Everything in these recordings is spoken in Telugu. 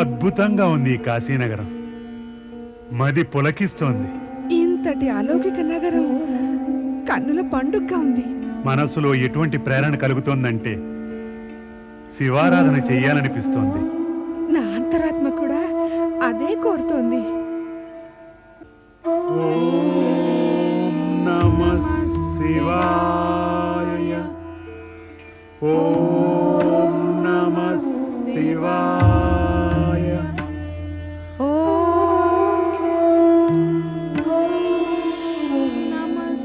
అద్భుతంగా ఉంది ఈ కాశీనగరం. మది పులకిస్తోంది. ఇంతటి అలౌకిక నగరం కన్నుల పండుగగా ఉంది. మనసులో ఎటువంటి ప్రేరణ కలుగుతోందంటే శివారాధన చెయ్యాలనిపిస్తోంది. నా అంతరాత్మ కూడా అదే కోరుతోంది. ఓం నమః శివాయ. ఓం నమః శివాయ. ఓం నమః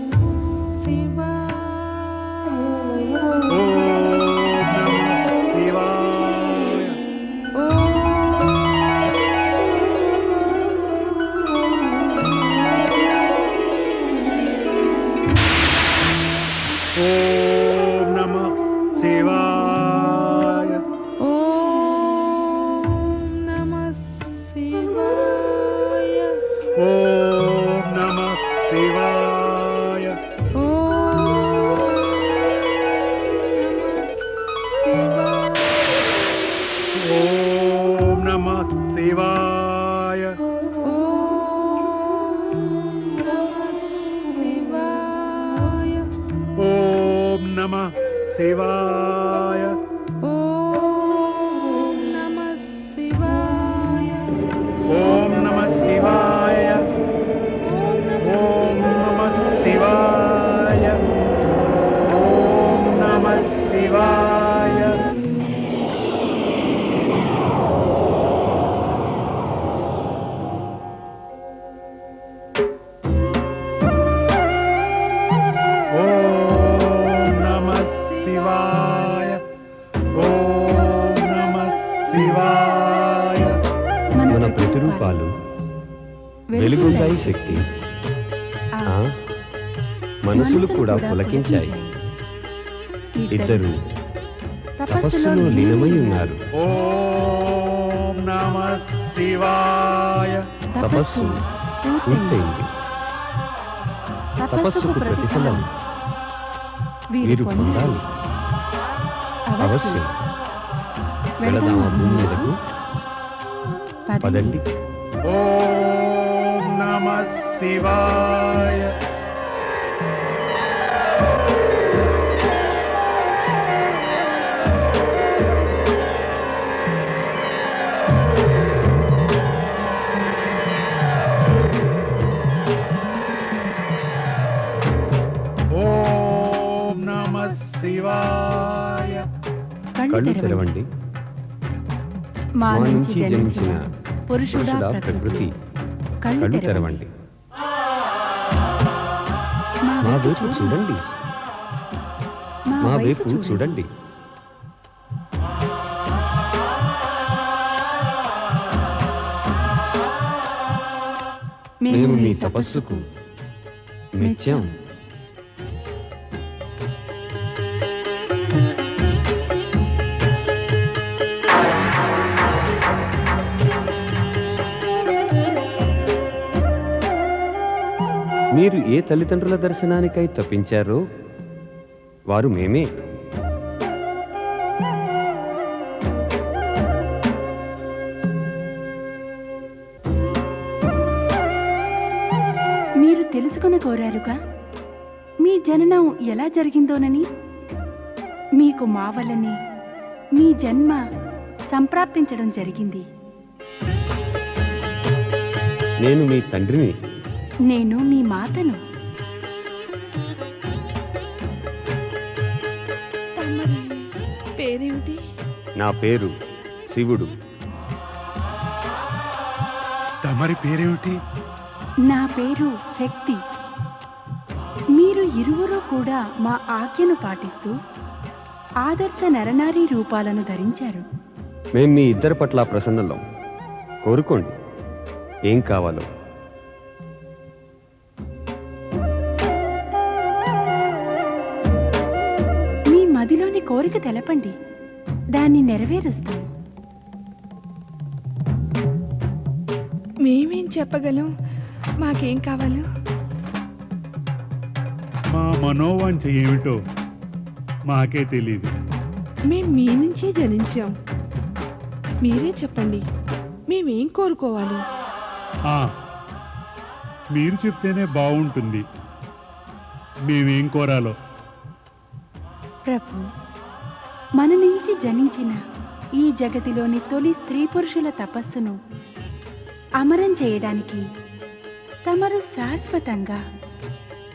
శివాయ. ఓం నమః శివాయ. ఓం నమః శివాయ. ఓం నమః శివాయ. ఓం నమః శివాయ. ఓం నమః శివాయ. ఓం నమః శివాయ. ఓం నమః శివాయ. ఓం నమః శివాయ. మన ప్రతిరూపాలు వెలుగుతాయి శక్తి. మనసులు కూడా పులకించాయి. ఇద్దరు తపస్సులో లీనమై ఉన్నారు. ఓం నమః శివాయ. తపస్సు పూర్తయింది. తపస్సుకు ప్రతిఫలం వీరు పొందాలి. అవశ్యం. వెళదామా భూమి మీదకు? పదండి. ఓం నమః శివాయ. ఓం నమః శివాయ. కళ్ళు తెరవండి. మా నుంచి జనించిన పురుషుడా ప్రకృతి. కళ్ళు తెరవండి. మా వైపు చూడండి. మా వైపు చూడండి. మేము మీ తపస్సుకు మెచ్చాం. మీరు ఏ తల్లిదండ్రుల దర్శనానికై తప్పించారో వారు మేమే. మీరు తెలుసుకుని కోరారుగా మీ జననం ఎలా జరిగిందోనని. మీకు మా వల్లనే మీ జన్మ సంప్రాప్తించడం జరిగింది. నేను మీ తండ్రిని. నేను మీ మాతను. తమరి పేరేమిటి? నా పేరు శివుడు. తమరి పేరేమిటి? నా పేరు శక్తి. మీరు ఇరువురు కూడా మా ఆజ్ఞను పాటిస్తూ ఆదర్శ నరనారీ రూపాలను ధరించారు. మేం మీ ఇద్దరి పట్ల ప్రసన్నులం. కోరుకోండి ఏం కావాలో. మీ మదిలోని కోరిక తెలపండి, దాన్ని నెరవేరుస్తాం. మేమేం చెప్పగలం? మాకేం కావాలో? మా మనోవాంఛ ఏమిటో మాకే తెలీదు. మేం మీ నుంచే జనించాం. మీరే చెప్పండి. మేమేం కోరుకోవాలి? ఆ, మీరు చెప్తేనే బాగుంటుంది. మేమేం కోరాలో. ప్రభు, మన నుంచి జనించిన ఈ జగతిలోని తొలి స్త్రీ పురుషుల తపస్సును అమరం చేయడానికి తమరు శాశ్వతంగా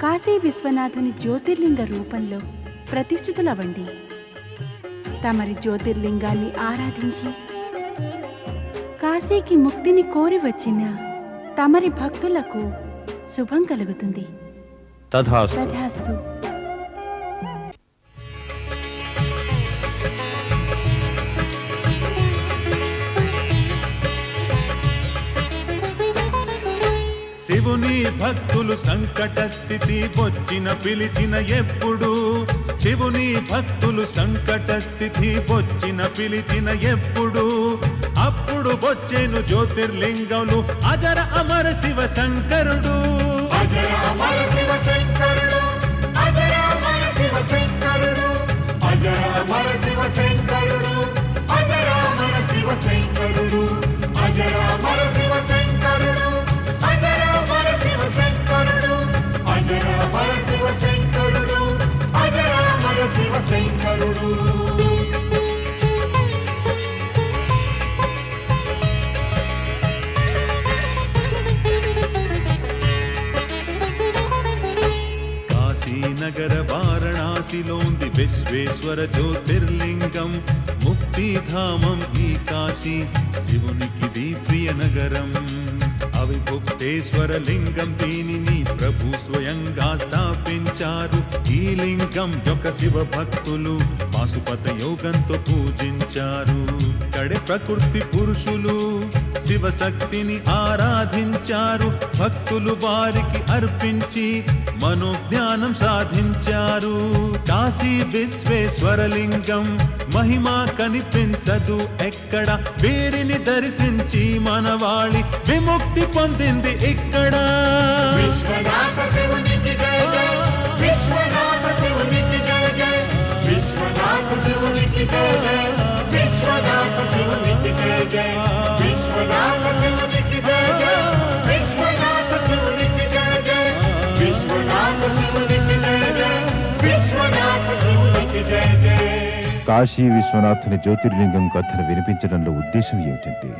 కాశీ విశ్వనాథుని జ్యోతిర్లింగ రూపంలో ప్రతిష్ఠితులవ్వండి. తమరి జ్యోతిర్లింగాన్ని ఆరాధించి కాశీకి ముక్తిని కోరి వచ్చిన తమరి భక్తులకు శుభం కలుగుతుంది. తథాస్తు. తథాస్తు. శివుని భక్తులు సంకట స్థితి వచ్చిన పిలిచిన ఎప్పుడు, శివుని భక్తులు సంకట స్థితి వచ్చిన పిలిచిన ఎప్పుడు, అప్పుడు వచ్చేను జ్యోతిర్లింగములు అజర అమర శివ శంకరుడు. అజర అమర శివ శంకరుడు, అజర అమర శివ శంకరుడు, అజర అమర శివ శంకరుడు, అజర అమర శివ శంకరుడు, అజర అమర శివ శంకరుడు, అజర అమర శివ శంకరుడు, అజర అమర శివ శంకరుడు, అజర అమర శివ శంకరుడు. నగర వారణాసిలోంది విశ్వేశ్వర జ్యోతిర్లింగం, ముక్తిధామం ఈ కాశీ శివునికిది ప్రియ నగరం. అవిభుక్తేశ్వర లింగం దీనిని ప్రభు స్వయంగా స్థాపించారు. ఈ లింగం యొక్క శివ భక్తులు పాశుపత యోగంతో పూజించారు. కడే ప్రకృతి పురుషులు శివశక్తిని ఆరాధించారు. భక్తులు వారికి అర్పించి మనోజ్ఞానం సాధించారు. కాశీ విశ్వేశ్వరలింగం మహిమ కనిపించదు ఎక్కడ, వీరిని దర్శించి మనవాళి విముక్తి పొందింది ఇక్కడ. విశ్వనాథ శివునికి జయ జయ, విశ్వనాథ శివునికి జయ జయ, విశ్వనాథ శివునికి జయ జయ, విశ్వనాథ శివునికి జయ జయ, విశ్వనాథ శివునికి జయ జయ, విశ్వనాథ శివునికి జయ జయ, విశ్వనాథ శివునికి జయ జయ, విశ్వనాథ శివునికి జయ జయ. కాశీ విశ్వనాథుని జ్యోతిర్లింగం కథను వినిపించడంలో ఉద్దేశం ఏమిటంటే,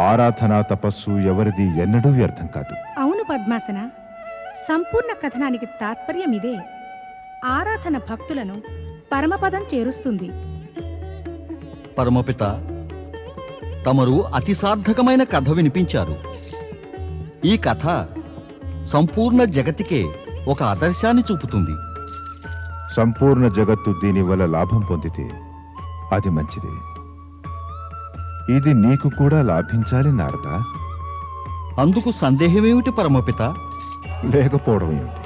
ఆరాధన తపస్సు ఎవరిది ఎన్నడూ వ్యర్థం కాదు. అవును పద్మాసన, సంపూర్ణ కథనానికి తాత్పర్యం ఇదే. ఆరాధన భక్తులను పరమపదం చేరుస్తుంది. పరమపిత, తమరు అతి సార్థకమైన కథ వినిపించారు. ఈ కథ సంపూర్ణ జగతికే ఒక ఆదర్శాన్ని చూపుతుంది. సంపూర్ణ జగత్తు దీనివల్ల లాభం పొందితే అది మంచిదే. ఇది నీకు కూడా లాభించాలి నారదా. అందుకు సందేహమేమిటి పరమపిత? లేకపోవడం ఏమిటి?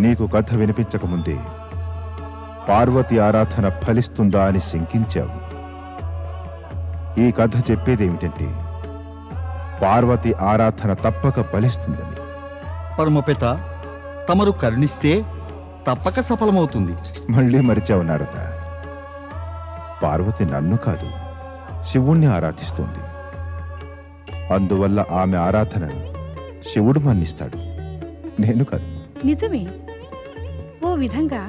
నీకు కథ వినిపించకముందే పార్వతి ఆరాధన ఫలిస్తుందా అని శంకించావు. ఈ కథ చెప్పేదేమిటంటే, పార్వతి ఆరాధన తప్పక ఫలిస్తుందని. పరమపిత, తమరు కరుణిస్తే తప్పక సఫలమవుతుంది. మళ్ళీ మరిచావు నారదా. పార్వతి నన్ను కాదు, శివుణ్ణి ఆరాధిస్తోంది. అందువల్ల ఆమె ఆరాధనను శివుడు మన్నిస్తాడు, నేను కాదు. నిజమే. ఓ విధంగా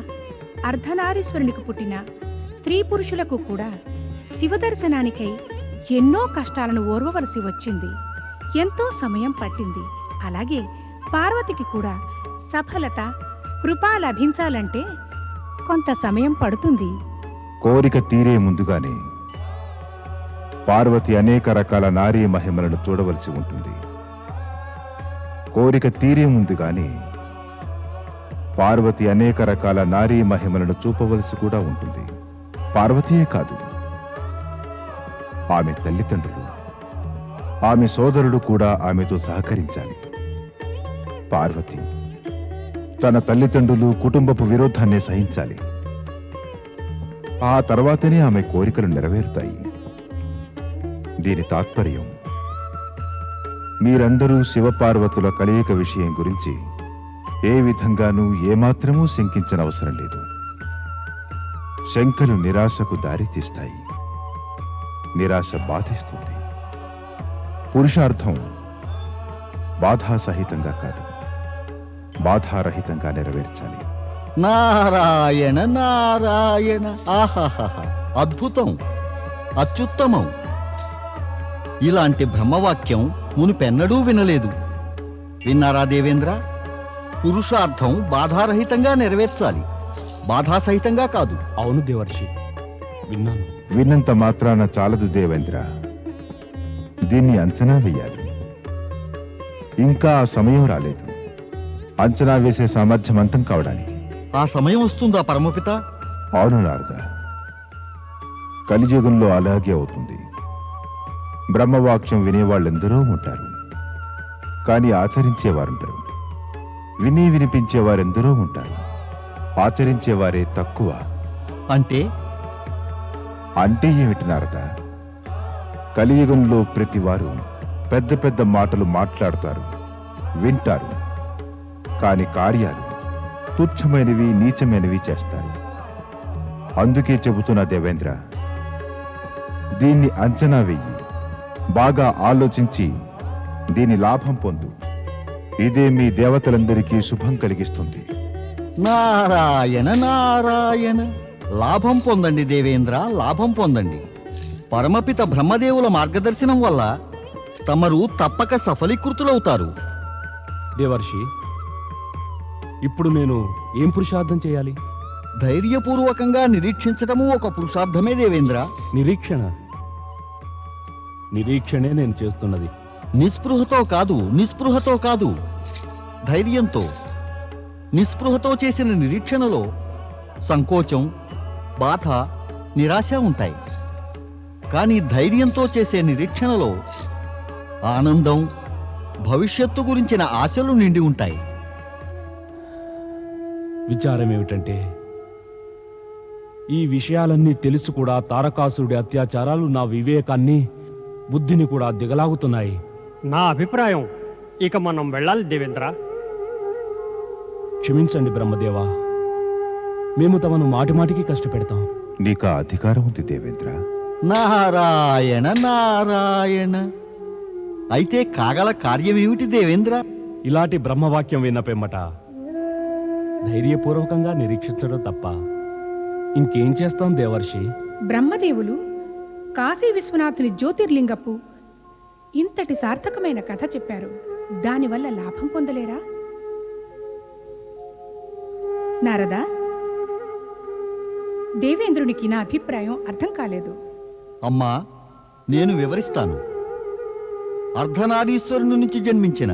అర్ధనారీశ్వరునికి పుట్టిన స్త్రీ పురుషులకు కూడా శివదర్శనానికై ఎన్నో కష్టాలను ఓర్వవలసి వచ్చింది. ఎంతో సమయం పట్టింది. అలాగే పార్వతికి కూడా సఫలత, కృప లభించాలంటే కొంత సమయం పడుతుంది. కోరిక తీరే ముందుగానే పార్వతి అనేక రకాల నారీ మహిమలను చూడవలసి ఉంటుంది. కోరిక తీరే ముందుగానే పార్వతి అనేక రకాల నారీ మహిమలను చూపవలసి కూడా ఉంటుంది. పార్వతీయే కాదు, ఆమె తల్లిదండ్రులు, ఆమె సోదరుడు కూడా ఆమెతో సహకరించాలి. పార్వతి తన తల్లిదండ్రులు, కుటుంబపు విరోధాన్ని సహించాలి. ఆ తర్వాతనే ఆమె కోరికలు నెరవేరుతాయి. దీని తాత్పర్యం, మీరందరూ శివపార్వతుల కలయిక విషయం గురించి ఏ విధంగానూ ఏమాత్రమూ శంకించనవసరం లేదు. శంకలు నిరాశకు దారితీస్తాయి. నిరాశ బాధిస్తుంది. పురుషార్థం బాధాసహితంగా కాదు, బాధారహితంగా నెరవేర్చాలి. నారాయణ నారాయణ, ఆహాహా, అద్భుతం, అత్యుత్తమం. ఇలాంటి బ్రహ్మవాక్యం మునుపెన్నడూ వినలేదు. విన్నారా దేవేంద్ర? పురుషార్థం బాధారహితంగా నెరవేర్చాలి, బాధాసహితంగా కాదు. అవును దేవర్షి, విన్నాను. విన్నంత మాత్రాన చాలదు దేవేంద్ర, దీన్ని అంచనా వేయాలి. ఇంకా ఆ సమయం రాలేదు. అంచనా వేసే సామర్థ్యం అంతం కావడానికి. ఆ సమయం వస్తుందా పరమపిత? అవును నారద, కలియుగంలో అలాగే అవుతుంది. బ్రహ్మవాక్యం వినేవాళ్ళెందరో ఉంటారు, కానీ ఆచరించేవారుంటారు. విని వినిపించేవారెందరో ఉంటారు, ఆచరించేవారే తక్కువ. అంటే అంటే ఏమిటి నారద? కలియుగంలో ప్రతివారు పెద్ద పెద్ద మాటలు మాట్లాడతారు, వింటారు, కాని కార్యాలు తుచ్చమైనవి, నీచమైనవి చేస్తారు. అందుకే చెబుతున్నా దేవేంద్ర, దీన్ని అంచనా వెయ్యి, బాగా ఆలోచించి దీని లాభం పొందు. ఇదే మీ దేవతలందరికీ శుభం కలిగిస్తుంది. నారాయణ నారాయణ, లాభం పొందండి దేవేంద్ర, లాభం పొందండి. పరమపిత బ్రహ్మదేవుల మార్గదర్శనం వల్ల తమరు తప్పక సఫలీకృతులవుతారు. దేవర్షి, ఇప్పుడు నేను ఏం పురుషార్థం చేయాలి? ధైర్యపూర్వకంగా నిరీక్షించటము ఒక పురుషార్థమే దేవేంద్ర. నిరీక్షణే నేను చేస్తున్నది. నిస్పృహతో కాదు, నిస్పృహతో కాదు, ధైర్యంతో. నిస్పృహతో చేసిన నిరీక్షణలో సంకోచం, బాధ, నిరాశ ఉంటాయి. కానీ ధైర్యంతో చేసే నిరీక్షణలో ఆనందం, భవిష్యత్తు గురించిన ఆశలు నిండి ఉంటాయి. విచారం ఏమిటంటే, ఈ విషయాలన్నీ తెలుసు కూడా తారకాసురుడి అత్యాచారాలు నా వివేకాన్ని, బుద్ధిని కూడా దిగలాగుతున్నాయి. నా అభిప్రాయం ఇక మనం వెళ్ళాలి దేవేంద్ర. క్షమించండి బ్రహ్మదేవా, మేము తమను మాటిమాటికి కష్టపెడతాం. నీకు ఆ అధికారం ఉంది దేవేంద్ర. నారాయణ నారాయణ, అయితే కాగల కార్యమేమిటి దేవేంద్ర? ఇలాంటి బ్రహ్మవాక్యం విన్న పిమ్మట ధైర్యపూర్వకంగా నిరీక్షించడం తప్ప ఇంకేం చేస్తాం దేవర్షి? బ్రహ్మదేవులు కాశీ విశ్వనాథుని జ్యోతిర్లింగపు ఇంతటి సార్థకమైన కథ చెప్పారు. దానివల్ల లాభం పొందలేరా? నారదా, దేవేంద్రునికి నా అభిప్రాయం అర్థం కాలేదు. అమ్మా, నేను వివరిస్తాను. అర్ధనారీశ్వరుని నుంచి జన్మించిన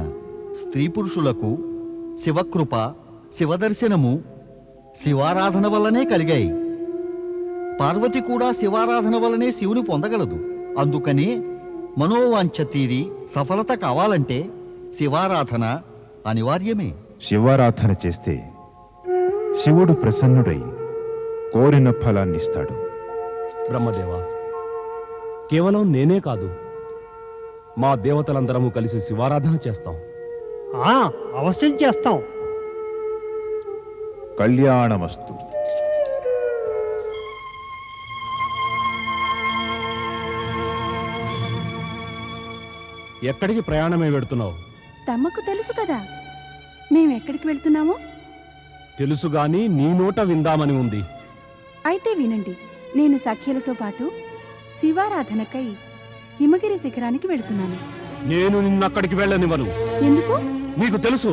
స్త్రీ పురుషులకు శివకృప, శివదర్శనము, శివారాధన వల్లనే కలిగాయి. పార్వతి కూడా శివారాధన వల్లనే శివుని పొందగలదు. అందుకనే మనోవాంఛ తీరి సఫలత కావాలంటే శివారాధన అనివార్యమే. శివారాధన చేస్తే శివుడు ప్రసన్నుడై కోరిన ఫలాన్నిస్తాడు. బ్రహ్మదేవా, కేవలం నేనే కాదు, మా దేవతలందరము కలిసి శివారాధన చేస్తాం. అవశ్యం చేస్తాం. కళ్యాణమస్తు. ఎక్కడికి ప్రయాణమే వెడుతున్నావు? తమకు తెలుసు కదా మేమెక్కడికి వెళ్తున్నామో. తెలుసుగాని నీ నోట విందామని ఉంది. అయితే వినండి. నేను సఖ్యలతో పాటు శివారాధనకై హిమగిరి శిఖరానికి వెళ్తున్నాను. నేను నిన్నక్కడికి వెళ్ళనివ్వను. ఎందుకు? నీకు తెలుసు.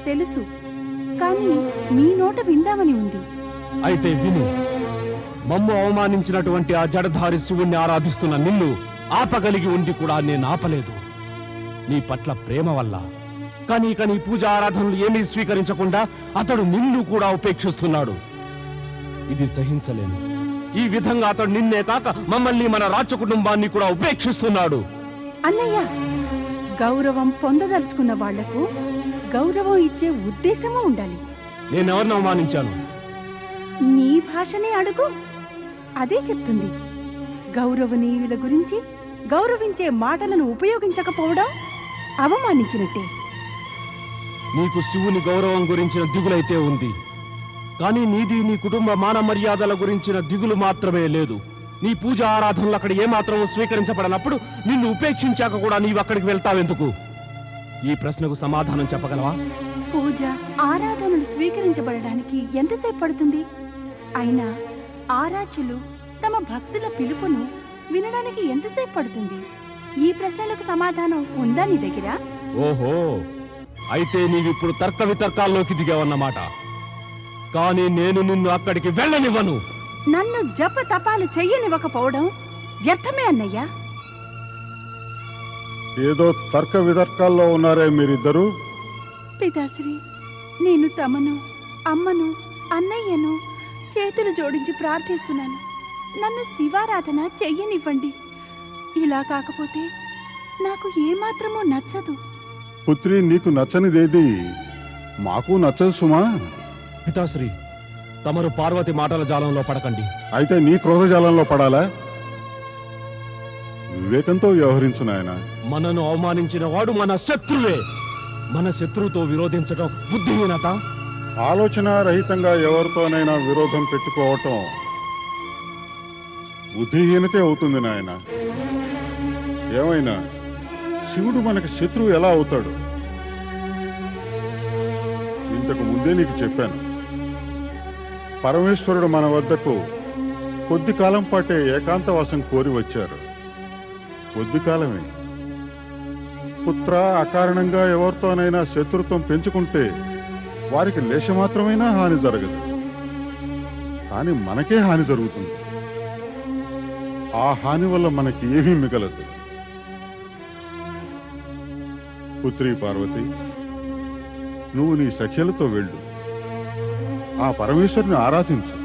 తెలుసు, కానీ మీ నోట విందామని ఉంది. అయితే విను. మమ్ము అవమానించినటువంటి ఆ జడధారి శివుణ్ణి ఆరాధిస్తున్న నిన్ను ఆపగలిగి ఉండి కూడా నేను ఆపలేదు, నీ పట్ల ప్రేమ వల్ల. కానీ ఇక నీ పూజ ఆరాధనలు ఏమీ స్వీకరించకుండా అతడు నిన్ను కూడా ఉపేక్షిస్తున్నాడు. ఇది సహించలేను. ఈ విధంగా అతడు నిన్నే కాక మమ్మల్ని, మన రాజ కుటుంబాన్ని కూడా ఉపేక్షిస్తున్నాడు. అన్నయ్య, గౌరవం పొందదలుచుకున్న వాళ్లకు గౌరవం ఇచ్చే ఉద్దేశము ఉండాలి. నేనెవరిని అవమానించాను? నీ భాషనే అడుగు, అదే చెప్తుంది. గౌరవనీయుల గురించి గౌరవించే మాటలను ఉపయోగించకపోవడం అవమానించినట్టే. నీకు శివుని గౌరవం గురించిన దిగులైతే ఉంది, కానీ నీది నీ కుటుంబ మాన మర్యాదల గురించిన దిగులు మాత్రమే లేదు. నీ పూజ ఆరాధనలు అక్కడ ఏమాత్రం స్వీకరించబడనప్పుడు నిన్ను ఉపేక్షించాక కూడా నీవు అక్కడికి వెళ్తావెందుకు? ఈ ప్రశ్నకు సమాధానం చెప్పగలవా? పూజ ఆరాధనలు స్వీకరించబడడానికి ఎంతసేపు పడుతుంది? అయినా ఆరాధ్యులు తమ భక్తుల పిలుపును వినడానికి ఎంతసేపు పడుతుంది? ఈ ప్రశ్నలకు సమాధానం ఉందా నీ దగ్గర? ఓహో, అయితే నీవిప్పుడు తర్క వితర్కాల్లోకి దిగావన్నమాట. కానీ నేను నిన్ను అక్కడికి వెళ్ళనివ్వను. నన్ను జప తపాలు చెయ్యనివ్వకపోవడం వ్యర్థమే అన్నయ్యా. ఏదో తర్క వితర్కాల్లో ఉన్నారే మీరిద్దరూ. పితాశ్రీ, నేను తమను, అమ్మను, అన్నయ్యను చేతులు జోడించి ప్రార్థిస్తున్నాను. నన్ను శివారాధన చెయ్యనివ్వండి. ఇలా కాకపోతే నాకు ఏమాత్రమూ నచ్చదు. పుత్రి, నీకు నచ్చనిదేది మాకు నచ్చదు సుమా. పితాశ్రీ, తమరు పార్వతి మాటల జాలంలో పడకండి. అయితే నీ క్రోధజాలంలో పడాలా? వివేకంతో వ్యవహరించు నాయన. మనను అవమానించిన వాడు మన శత్రువే. మన శత్రువుతో విరోధించడం బుద్ధిహీనత. ఆలోచన రహితంగా ఎవరితోనైనా విరోధం పెట్టుకోవటం బుద్ధిహీనతే అవుతుంది నాయన. ఏమైనా శివుడు మనకి శత్రువు ఎలా అవుతాడు? ఇంతకు ముందే నీకు చెప్పాను. పరమేశ్వరుడు మన వద్దకు కొద్ది కాలం పాటే ఏకాంతవాసం కోరి వచ్చారు. కొద్ది కాలమే. పుత్ర, అకారణంగా ఎవరితోనైనా శత్రుత్వం పెంచుకుంటే వారికి లేశమాత్రమైనా హాని జరగదు, కానీ మనకే హాని జరుగుతుంది. ఆ హాని వల్ల మనకి ఏమీ మిగలదు. పుత్రి పార్వతి, నువ్వు నీ సఖ్యలతో వెళ్ళు. ఆ పరమేశ్వరుని ఆరాధించు.